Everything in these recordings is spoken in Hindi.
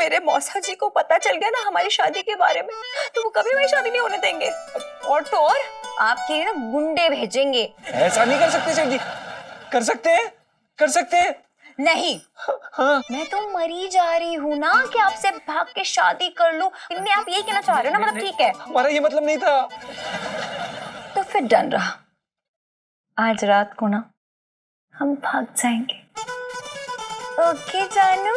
मेरे मौसा जी को पता चल गया ना हमारी शादी के बारे में, तो वो कभी हमारी शादी नहीं होने देंगे। और तो और आपके ना गुंडे भेजेंगे। ऐसा नहीं कर सकते सेठ जी। कर सकते हैं, कर सकते हैं। नहीं। हाँ। मैं तो मरी जा रही हूँ ना कि आपसे भाग के शादी कर लूं। इनमें आप यही कहना चाह रहे हो ना? मतलब ठीक है, हमारा ये मतलब नहीं था। तो फिर डन रहा। आज रात को ना हम भाग जाएंगे। ओके जानू।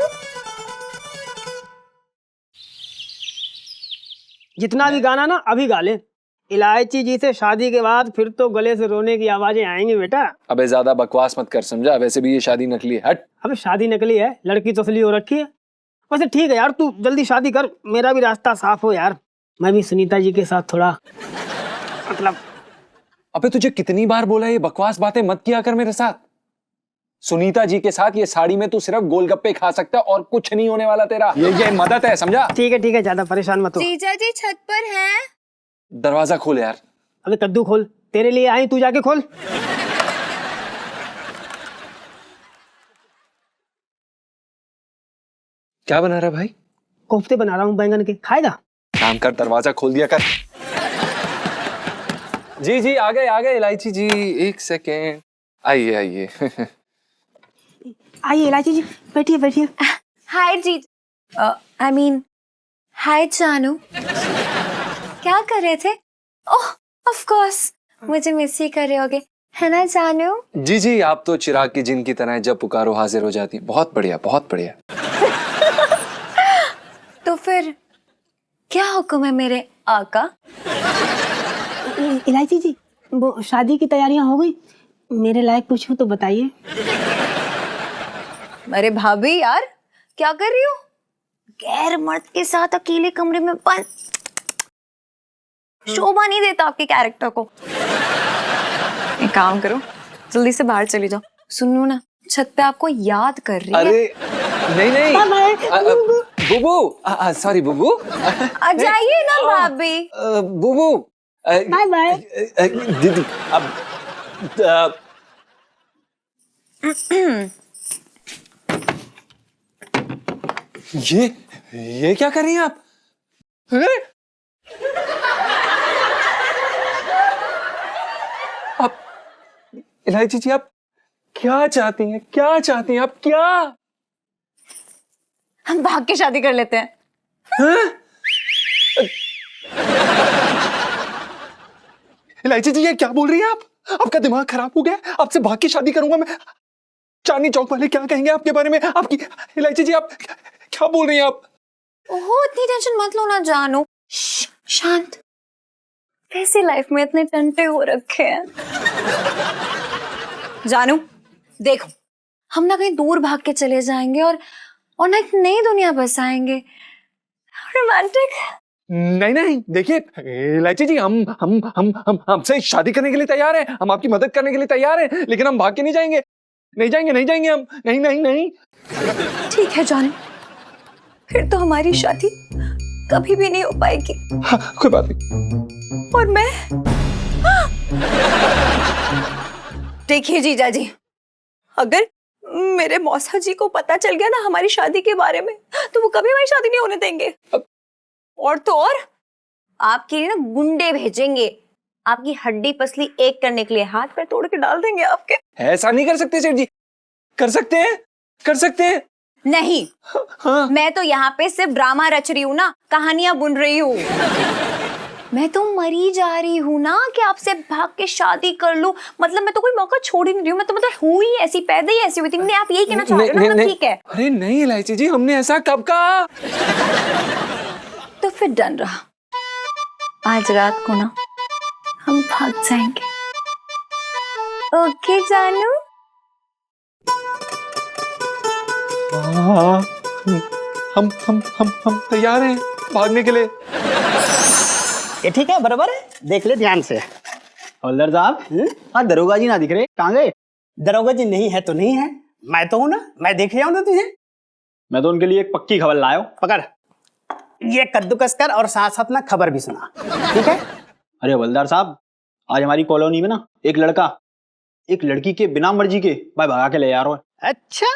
जितना भी गाना ना अभी गा ले। इलायची जी से शादी के बाद फिर तो गले से रोने की आवाजें आएंगी बेटा। अबे ज्यादा बकवास मत कर, समझा? वैसे भी ये शादी नकली है। हट। अबे शादी नकली है, लड़की तो असली हो रखी है। वैसे ठीक है यार, तू जल्दी शादी कर, मेरा भी रास्ता साफ हो यार। मैं भी सुनीता जी के साथ थोड़ा मतलब। अबे तुझे कितनी बार बोला ये बकवास बातें मत किया कर मेरे साथ। सुनीता जी के साथ ये साड़ी में तू सिर्फ गोलगप्पे खा सकता है और कुछ नहीं होने वाला तेरा। ये मदद है, समझा? ठीक है, ज्यादा परेशान मत हो। जीजा जी छत पर हैं। दरवाजा खोल यार। अबे कद्दू खोल, तेरे लिए आई, तू जाके खोल। क्या बना रहा भाई? कोफ्ते बना रहा हूँ बैंगन के, खाएगा? काम कर, दरवाजा खोल दिया कर। जी आ गए इलायची जी, एक सेकेंड। आइए आइए इलायची जी, बैठिए। हाय जी, आई मीन हाय जानू। क्या कर रहे थे? ओह ऑफ कोर्स, मुझे मिस ही कर रहे होगे, है ना जानू? जी आप तो चिराग की जिन की तरह जब पुकारो हाजिर हो जाती। बहुत बढ़िया, बहुत बढ़िया। तो फिर क्या हुक्म है मेरे आका? इलायची जी, वो शादी की तैयारियां हो गई? मेरे लायक कुछ हो तो बताइए। अरे भाभी यार, क्या कर रही हो? गैर मर्द के साथ अकेले कमरे में बंद, शोभा नहीं देता आपके कैरेक्टर को। एक काम करो, जल्दी से बाहर चली जाओ। सुनो ना, छत पे आपको याद कर रही है। अरे नहीं बुबू, सॉरी बुबू। आ जाइए ना भाभी। बुबू, बाय बाय। दीदी अब ये क्या कर रही हैं आप? आप इलायची जी, आप क्या चाहती हैं? क्या चाहती हैं आप? क्या? हम भाग के शादी कर लेते हैं। इलायची जी, ये क्या बोल रही हैं आप? आपका दिमाग खराब हो गया? आपसे भाग के शादी करूंगा मैं? चांदनी चौक वाले क्या कहेंगे आपके बारे में? आपकी इलायची जी, आप क्या बोल रही हैं आप? ओहो, इतनी टेंशन मत लो ना जानू। शांत। कैसी लाइफ में इतने टंटे हो रखे हैं। जानू देखो, हम ना कहीं दूर भाग के चले जाएंगे और ना एक नई दुनिया बसाएंगे। रोमांटिक। नहीं, देखिए इलायची जी, हम आपसे शादी करने के लिए तैयार हैं। हम आपकी मदद करने के लिए तैयार हैं, लेकिन हम भाग के नहीं जाएंगे। नहीं जाएंगे हम। नहीं। ठीक है जानू, फिर तो हमारी शादी कभी भी नहीं हो पाएगी। हाँ, कोई बात नहीं। और मैं देखिए जीजा जी, अगर मेरे मौसा जी को पता चल गया ना हमारी शादी के बारे में, तो वो कभी हमारी शादी नहीं होने देंगे। और तो और आपके लिए ना गुंडे भेजेंगे, आपकी हड्डी पसली एक करने के लिए, हाथ पैर तोड़ के डाल देंगे आपके। ऐसा नहीं कर सकते सेठ जी। कर सकते हैं। नहीं। हाँ। मैं तो यहाँ पे सिर्फ ड्रामा रच रही हूँ ना, कहानियां बुन रही हूँ। मैं तो मरी जा रही हूँ ना कि आपसे भाग के शादी कर लूं। मतलब मैं तो कोई मौका छोड़ ही नहीं रही हूँ। मैं तो मतलब हुई ऐसी, पैदा ही ऐसी हुई थी। आप यही कहना चाह रहे हो ना? मतलब ठीक है। अरे नहीं इलायची जी, हमने ऐसा कब कहा? तो फिर डन रहा। आज रात को ना हम भाग जाएंगे। ओके जानू। हाँ, हम तैयार हैं भागने के लिए। ये ठीक है, बराबर है। देख ले ध्यान से। हवलदार साहब, हाँ दरोगा जी ना दिख रहे, कहाँ गए? दरोगा जी नहीं है तो नहीं है, मैं तो हूं ना, मैं देख रहा हूं ना तुझे। मैं तो उनके लिए एक पक्की खबर लाया हूं। पकड़, ये कद्दूकस कर और साथ साथ ना खबर भी सुना, ठीक है? अरे हवलदार साहब, आज हमारी कॉलोनी में ना एक लड़का एक लड़की के बिना मर्जी के भाई भगा के ले जा रहा है। अच्छा,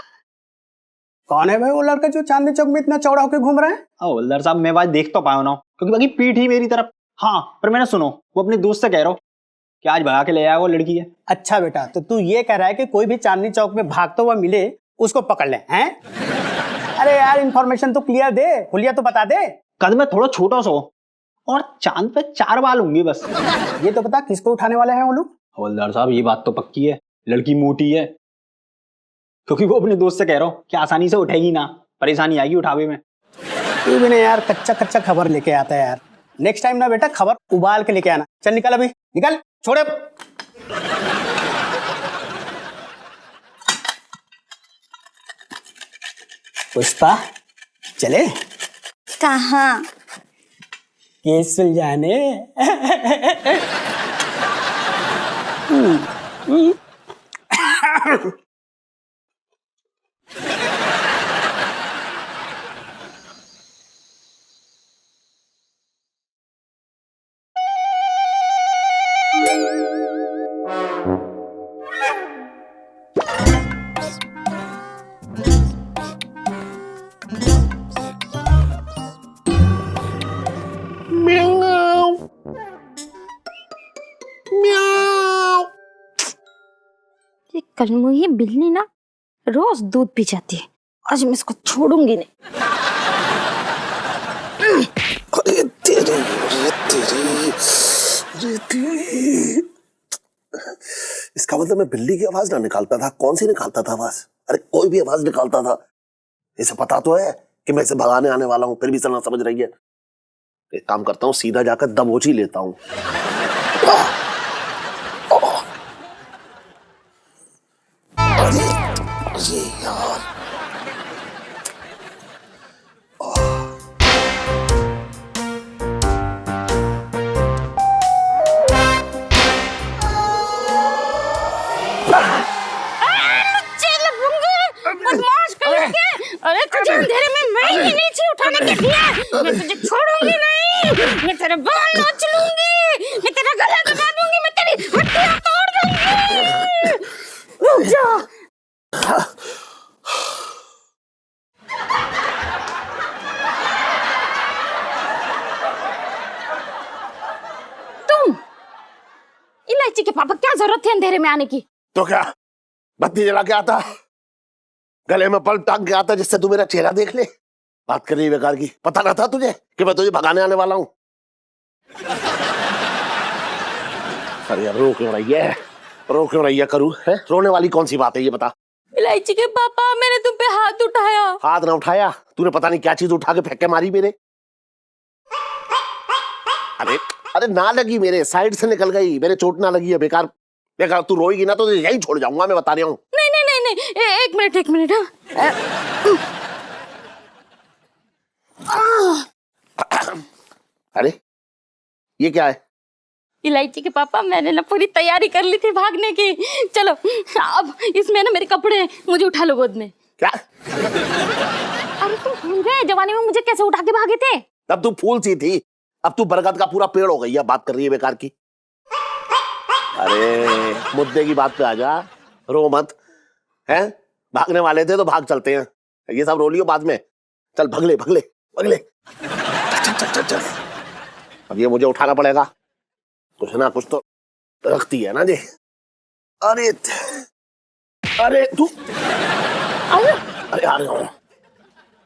कौन है भाई वो लड़का जो चांदनी चौक में इतना चौड़ा होकर घूम रहा है? हवलदार साहब मैं बात देख तो पाया ना, क्योंकि बाकी पीठ ही मेरी तरफ। हाँ पर मैंने सुनो, वो अपने दोस्त से कह रहा हो कि आज भगा के ले आया वो लड़की है। अच्छा बेटा, तो तू ये कह रहा है कि कोई भी चांदनी चौक में भागता हुआ मिले उसको पकड़ ले हैं? अरे यार इन्फॉर्मेशन तो क्लियर दे, हुलिया तो बता दे। कद में थोड़ा छोटा सा हो और चांद पे 4 बाल होंगे बस। ये तो बता किसको उठाने वाले हैं वो लोग? हवलदार साहब ये बात तो पक्की है, लड़की मोटी है, क्योंकि वो अपने दोस्त से कह रहा हो कि आसानी से उठेगी ना, परेशानी आएगी उठावे में। तू भी नहीं यार, कच्चा कच्चा खबर लेके आता है यार। नेक्स्ट टाइम ना बेटा खबर उबाल के लेके आना। चल निकल अभी, निकल, छोड़ अब। पुष्पा चले कहाँ? केस सुलझाने। ये कलमुही बिल्ली ना रोज दूध पी जाती है, आज मैं इसको छोड़ूंगी नहीं। अरे तेरी, अरे तेरी। इसका मतलब मैं बिल्ली की आवाज ना निकालता था, कौन सी निकालता था आवाज? अरे कोई भी आवाज निकालता था। इसे पता तो है कि मैं इसे भगाने आने वाला हूं, फिर भी चलना समझ रही है। एक काम करता हूँ, सीधा जाकर दबोच ही लेता हूँ। अरे यार, अरे तुझे अंधेरे में मैं ही नीचे उठाने के दिया, मैं तुझे छोड़ूंगी नहीं, मैं तेरे बाल नोच लूंगी, मैं तेरा गला दबा दूंगी, मैं तेरी हड्डियां तोड़ दूंगी। रुक जा। तुम इलायची के पापा, क्या जरूरत थी अंधेरे में आने की? तो क्या बत्ती जला के आता, गले में बल्ब टांग के आता जिससे तू मेरा चेहरा देख ले? बात कर रही है बेकार की। पता ना था तुझे कि मैं तुझे भगाने आने वाला हूं? अरे यार रो क्यों रही है, रो क्यों रही है? करूं है? रोने वाली कौन सी बात है ये बता। इलायची के पापा, मैंने तुम पे हाथ उठाया। हाथ ना उठाया, तूने पता नहीं क्या चीज उठा के फेंक के मारी मेरे। अरे अरे ना लगी मेरे, साइड से निकल गई, मेरे चोट ना लगी है। बेकार बेकार तू रोएगी ना तो यही छोड़ जाऊंगा, मैं बता रहा हूँ। नहीं नहीं नहीं नहीं, एक मिनट एक मिनट। अरे ये क्या है? इलायची के पापा, मैंने ना पूरी तैयारी कर ली थी भागने की। चलो अब इसमें ना मेरे कपड़े हैं, मुझे उठा लो गोद में। क्या? अरे तुम भूल गए जवानी में मुझे कैसे उठा के भागे थे? तब तू फूल सी थी, अब तू बरगद का पूरा पेड़ हो गई है। बात कर रही है बेकार की। अरे मुद्दे की बात पे आ जा, रो मत। हैं भागने वाले थे तो भाग चलते हैं, ये सब रो लियो बाद में। चल भगले भगले भगले, चल चल चल चल। अब ये मुझे उठाना पड़ेगा, कुछ ना कुछ तो रखती है ना जी। अरे अरे तू, अरे यार,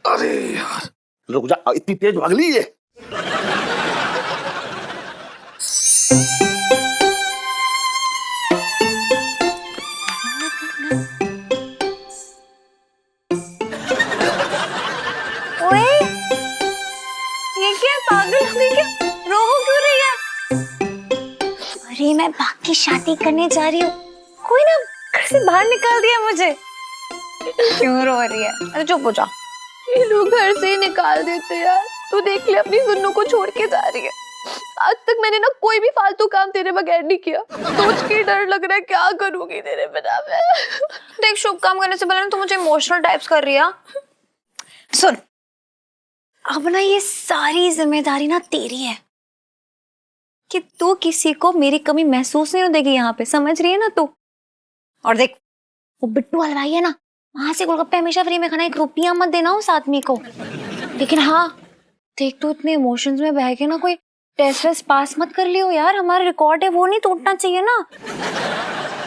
अरे यार रुक जा, इतनी तेज भाग ली ये। ओए, ये क्या पागल हो गई क्या? रो क्यों रही है? अरे मैं बाकी शादी करने जा रही हूँ, कोई ना घर से बाहर निकाल दिया मुझे। क्यों रो रही है? अरे चुप हो जा। ये लोग घर से ही निकाल देते यार। तू देख ले, अपनी सुन्नू को छोड़ के जा रही है। आज तक मैंने ना कोई भी फालतू काम तेरे बगैर नहीं किया, सोच के डर लग रहा है क्या करूंगी तेरे बिना मैं। देख, शुभ काम करने से पहले तू मुझे इमोशनल टाइप्स कर रही है। सुन, अब ना ये सारी जिम्मेदारी ना तेरी है कि तू किसी को मेरी कमी महसूस नहीं हो देगी यहाँ पे, समझ रही है ना तू? और देख, वो बिट्टू हलवाई है ना, वहां से गोलगप्पे हमेशा फ्री में खाना, 1 रुपया मत देना उस आदमी को। लेकिन हाँ देख, तू इतने इमोशंस में बह के ना कोई टेस्ट वेस्ट पास मत कर लियो यार, हमारा रिकॉर्ड है वो नहीं टूटना चाहिए ना।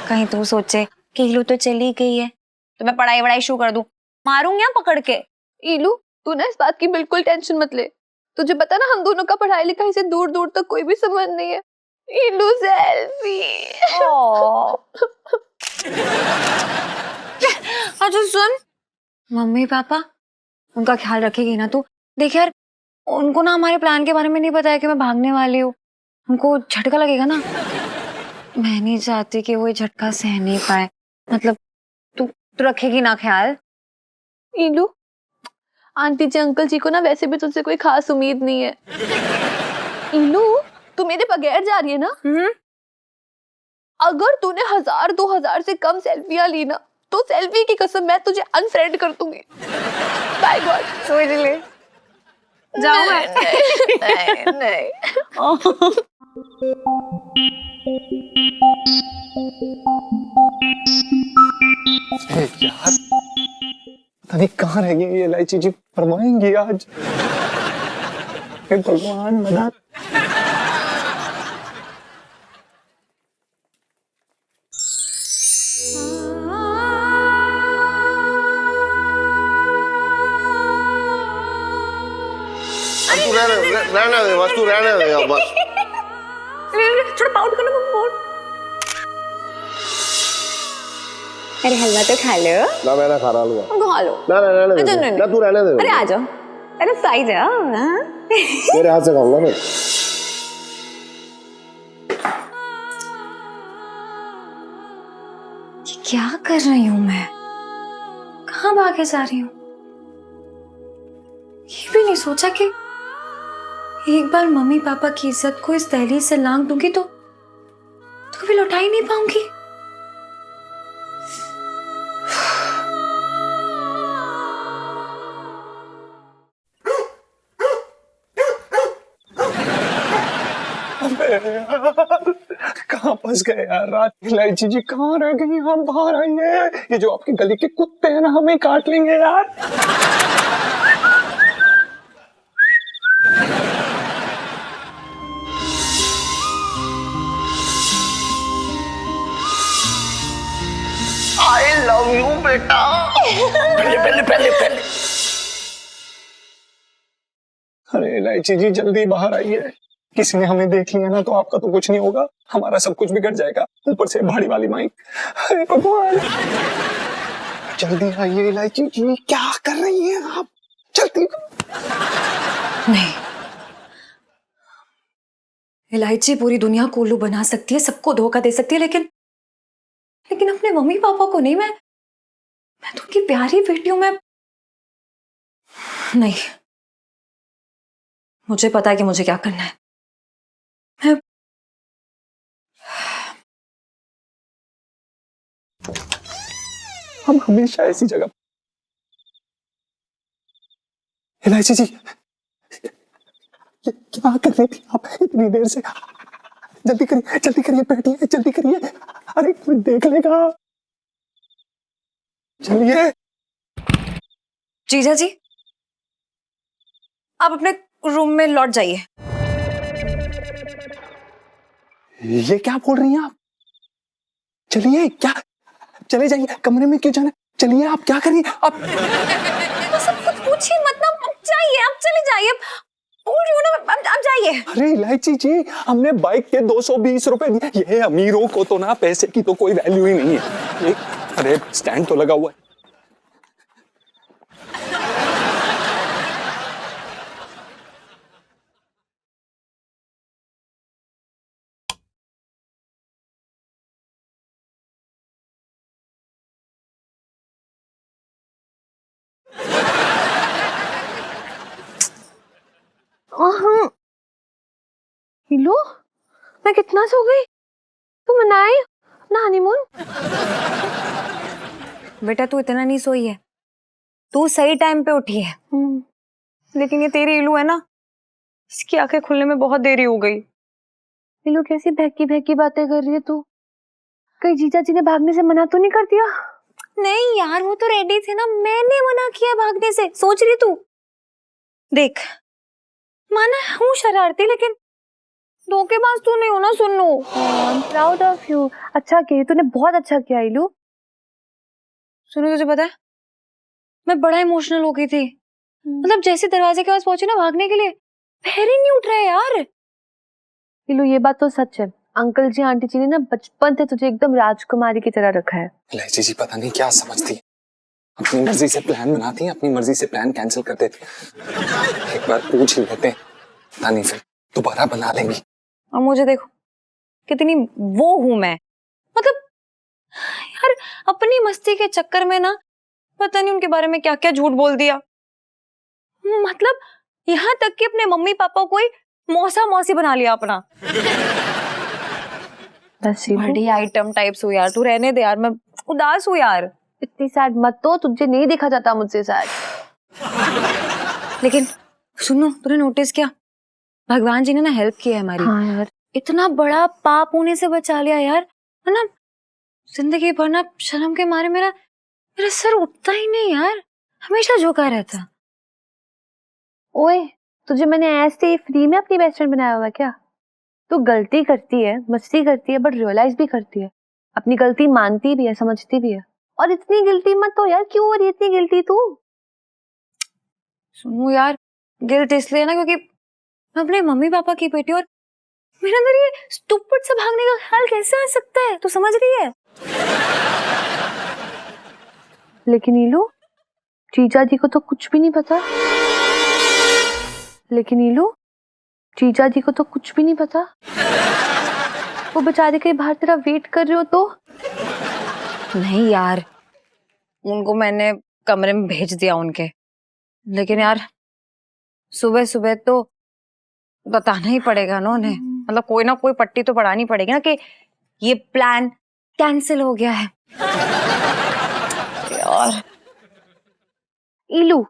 कहीं तू सोचे कि इलू तो चली गई है तो मैं पढ़ाई वढ़ाई शुरू कर दूं, मारूंगी यहाँ पकड़ के। इलू तू ना इस बात की बिल्कुल टेंशन मत ले, तुझे पता ना हम दोनों का पढ़ाई लिखाई से दूर दूर तक कोई भी संबंध नहीं है। इलू सेल्फी। अच्छा सुन, मम्मी पापा उनका ख्याल रखेगी ना तू? देख यार, उनको ना हमारे प्लान के बारे में नहीं पता है कि मैं भागने वाली हूँ, उनको झटका लगेगा ना। मैं नहीं चाहती कि वो ये झटका सह नहीं पाए। मतलब तू रखेगी ना ख्याल? इलू आंटी जी अंकल जी को ना वैसे भी तुझसे कोई खास उम्मीद नहीं है। इलू तू मेरे बगैर जा रही है ना? अगर तूने 1000-2000 से कम सेल्फियां ली ना तो सेल्फी की कसम मैं तुझे अनफ्रेंड कर दूंगी। By God. सोच ले जाओ। नहीं नहीं। यार पता नहीं कहाँ रह गई ये इलायची जी, फरमाएंगी आज। हे भगवान मदद। तू रहने दे बस, तू रहने दे अब बस। थोड़ा पाउट करना पाउट। अरे हलवा तो खा लो। ना मैं ना खा रहा हूँ। खा लो। ना ना रहने अच्छा, दे नहीं, ना, तू रहने दे। अरे आ जाओ, अरे साइड जाओ। मेरे हाथ से खाऊंगा मैं। क्या कर रही हूँ मैं? कहाँ भागे जा रही हूँ? ये भी नहीं सोचा कि एक बार मम्मी पापा की इज्जत को इस दहलीज से लांग दूंगी तो कभी लौटा ही नहीं पाऊंगी। कहाँ फंस गए यार? रात की इलायची जी कहाँ रह गई? हम बाहर आइए, ये जो आपकी गली के कुत्ते हैं ना हमें काट लेंगे यार। आई लव यू बेटा। पहले पहले पहले पहले। अरे इलायची जी जल्दी बाहर आइए, किसी ने हमें देख लिया ना तो आपका तो कुछ नहीं होगा, हमारा सब कुछ बिगड़ जाएगा, ऊपर से भाड़ी वाली माइक। अरे भगवान जल्दी आइए इलायची जी, क्या कर रही हैं आप? जल्दी। नहीं, इलायची पूरी दुनिया को उल्लू बना सकती है, सबको धोखा दे सकती है, लेकिन अपने मम्मी पापा को नहीं। मैं तो उनकी प्यारी बेटी हूं। मैं नहीं, मुझे पता है कि मुझे क्या करना है। हम हमेशा ऐसी जगह। इलायची जी क्या कर रही थी आप इतनी देर से? जल्दी करिए बैठिए, जल्दी करिए, अरे कोई देख लेगा। चलिए। जीजा जी आप अपने रूम में लौट जाइए। ये क्या बोल रही हैं आप? चलिए, क्या चले जाइए, कमरे में क्यों जाना? चलिए, आप क्या करिए आप? तो सब कुछ पूछिए मत ना, अब जाइए, आप चले जाइए, बोल रही हूँ ना, अब जाइए। अरे इलायची जी हमने बाइक के 220 रुपए दिए, ये अमीरों को तो ना पैसे की तो कोई वैल्यू ही नहीं है। ये अरे स्टैंड तो लगा हुआ है। हिलो मैं कितना सो गई? तू मनाई अपना हनीमून? बेटा तू इतना नहीं सोई है, तू सही टाइम पे उठी है। लेकिन ये तेरी इलू है ना, इसकी आंखें खुलने में बहुत देरी हो गई। हिलो कैसी बहकी बहकी बातें कर रही है तू? कहीं जीजा जी ने भागने से मना तो नहीं कर दिया? नहीं यार, वो तो रेडी थे ना, मैंने मना किया भागने से। सोच रही तू? देख, माना हूँ शरारती, लेकिन धोखेबाज तू नहीं हो ना सुन्नू। Proud of you. अच्छा किया, तूने बहुत अच्छा किया इलू। सुनो, तुझे पता है मैं बड़ा इमोशनल हो गई थी। मतलब जैसे दरवाजे के पास पहुंची ना भागने के लिए, पैर ही नहीं उठ रहे यार। इलू ये बात तो सच है, अंकल जी आंटी जी ने ना बचपन से तुझे एकदम राजकुमारी की तरह रखा है। इलायची जी पता नहीं क्या समझती है, अपनी मर्जी से प्लान बनाती है, अपनी मर्जी से प्लान कैंसिल कर देती है। एक बार पूछ ही लेते हैं, पता नहीं फिर दोबारा बना लेंगी। और मुझे देखो कितनी वो हूं मैं। मतलब यार अपनी मस्ती के चक्कर में ना पता नहीं उनके बारे में क्या क्या झूठ बोल दिया। मतलब यहाँ तक कि अपने मम्मी पापा को ही मौसा मौसी बना लिया अपना। बड़ी आइटम टाइप्स हो यार, तू रहने दे यार, मैं उदास हूँ यार। इतनी सैड मत तो, तुझे नहीं देखा जाता मुझसे सैड। लेकिन सुनो, तूने नोटिस किया भगवान जी ने ना हेल्प की है हमारी। हाँ यार, इतना बड़ा पाप होने से बचा लिया यार, है ना। जिंदगी भर ना शर्म के मारे मेरा सर उठता ही नहीं यार, हमेशा झुका रहता। ओए तुझे मैंने ऐसे ही फ्री में अपनी बेस्ट फ्रेंड बनाया हुआ है क्या? तू गलती करती है, मस्ती करती है, बट रियलाइज भी करती है, अपनी गलती मानती भी है, समझती भी है। और इतनी गिल्टी मत हो यार, क्यों हो रही है इतनी गिल्टी तू? सुनो यार, गिल्ट इसलिए ना क्योंकि मैं अपने मम्मी पापा की बेटी, और मेरे अंदर ये स्टूपिड से भागने का ख्याल कैसे आ सकता है, तू समझ रही है? लेकिन नीलू, जीजा जी को तो कुछ भी नहीं पता। लेकिन नीलू, जीजा जी को तो कुछ भी नहीं पता। वो बेचारे कहीं बाहर तेरा वेट कर रहे हो तो? नहीं यार, उनको मैंने कमरे में भेज दिया उनके। लेकिन यार सुबह सुबह तो बताना ही पड़ेगा ना उन्हें। मतलब कोई ना कोई पट्टी तो पड़ानी पड़ेगी ना कि ये प्लान कैंसिल हो गया है यार। इलू,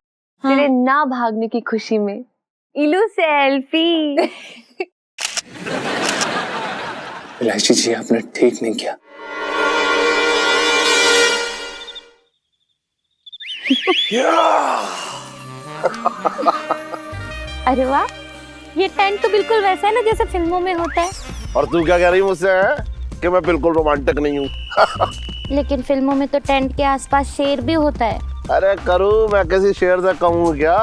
तेरे ना भागने की खुशी में इलू सेल्फी। इलायची जी आपने ठीक नहीं किया। अरे वाह, ये टेंट तो बिल्कुल वैसा है ना जैसे फिल्मों में होता है। और तू क्या कह रही मुझसे है कि मैं बिल्कुल रोमांटिक नहीं हूँ? लेकिन फिल्मों में तो टेंट के आसपास शेर भी होता है। अरे करूँ मैं किसी शेर से कहूँ क्या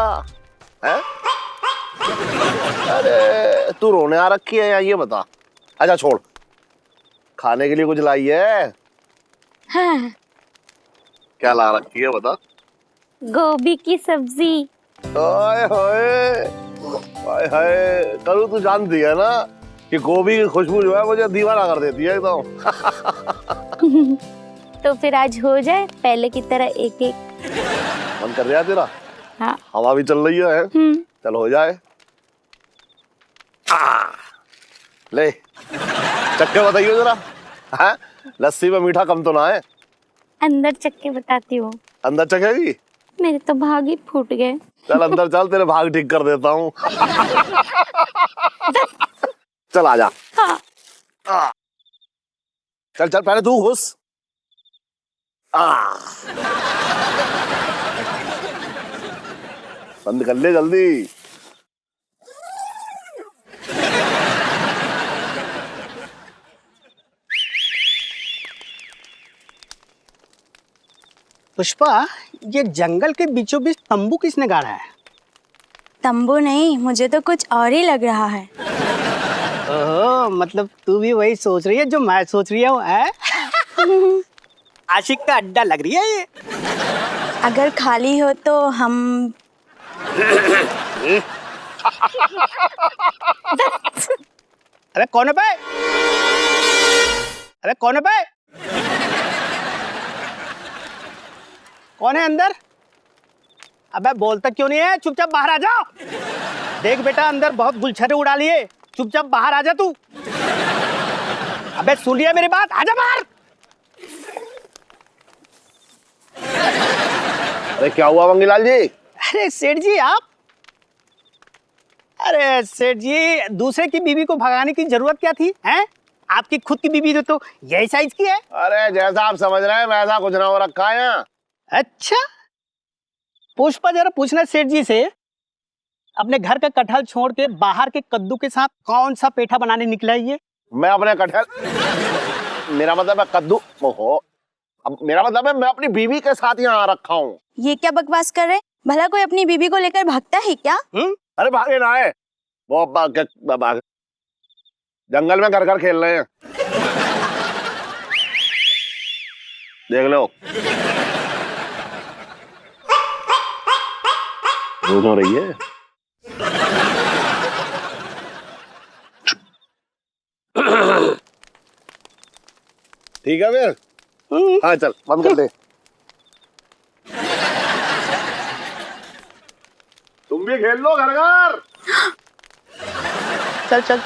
है? अरे तू रोने आ रखी है या ये बता। अच्छा छोड़, खाने के लिए कुछ लाई है? हाँ, क्या ला रखी है बता। गोभी की सब्जी। हाय हाय हाय हाय, करूँ तू जानती है ना कि गोभी की खुशबू जो है मुझे दीवाना कर देती है एकदम। तो फिर आज हो जाए पहले की तरह एक एक। मन कर रहा है तेरा? हाँ। हवा भी चल रही है। चल हो जाए। ले चक्के बताइए जरा। हाँ? लस्सी में मीठा कम तो ना है? अंदर चक्के बताती हूँ। अंदर चखेगी? मेरे तो भाग ही फूट गए। चल अंदर चल, तेरे भाग ठीक कर देता हूँ। चल आजा। हाँ। चल चल पहले तू घुस। बंद कर ले जल्दी। पुष्पा, ये जंगल के बीचों बीच तंबू किसने गाड़ा है? तंबू नहीं, मुझे तो कुछ और ही लग रहा है। ओह, मतलब तू भी वही सोच रही है जो मैं सोच रही हूँ, है? आशिक का अड्डा लग रही है ये। अगर खाली हो तो हम अरे कौन है बे? अरे कौन है बे? कौन है अंदर? अबे बोलता क्यों नहीं है? चुपचाप बाहर आ जा। देख बेटा, अंदर बहुत गुलछरे उड़ा लिए, चुपचाप बाहर आ जा तू। अबे सुन लिया मेरी बात, आजा बाहर। अरे क्या हुआ मंगीलाल जी? अरे सेठ जी आप? अरे सेठ जी, दूसरे की बीवी को भगाने की जरूरत क्या थी? हैं? आपकी खुद की बीबी तो यही साइज की है। अरे जैसा आप समझ रहे हैं वैसा कुछ ना हो रखा है यहाँ। अच्छा पुष्पा, जरा पूछना सेठ जी से, अपने घर का कटहल छोड़ के बाहर के कद्दू के साथ कौन सा पेठा बनाने निकला है ये? मैं अपने कटहल, मेरा मतलब है कद्दू, ओहो, अब मेरा मतलब है मैं अपनी बीवी के साथ यहाँ आ रखा हूँ। ये क्या बकवास कर रहे हैं? भला कोई अपनी बीबी को लेकर भागता है क्या? अरे भागे ना है वो जंगल में घर खेल रहे हैं, देख लो। रोज हो रही है। ठीक है फिर, हाँ चल बंद कर दे। तुम भी खेल लो घर घर। चल चल।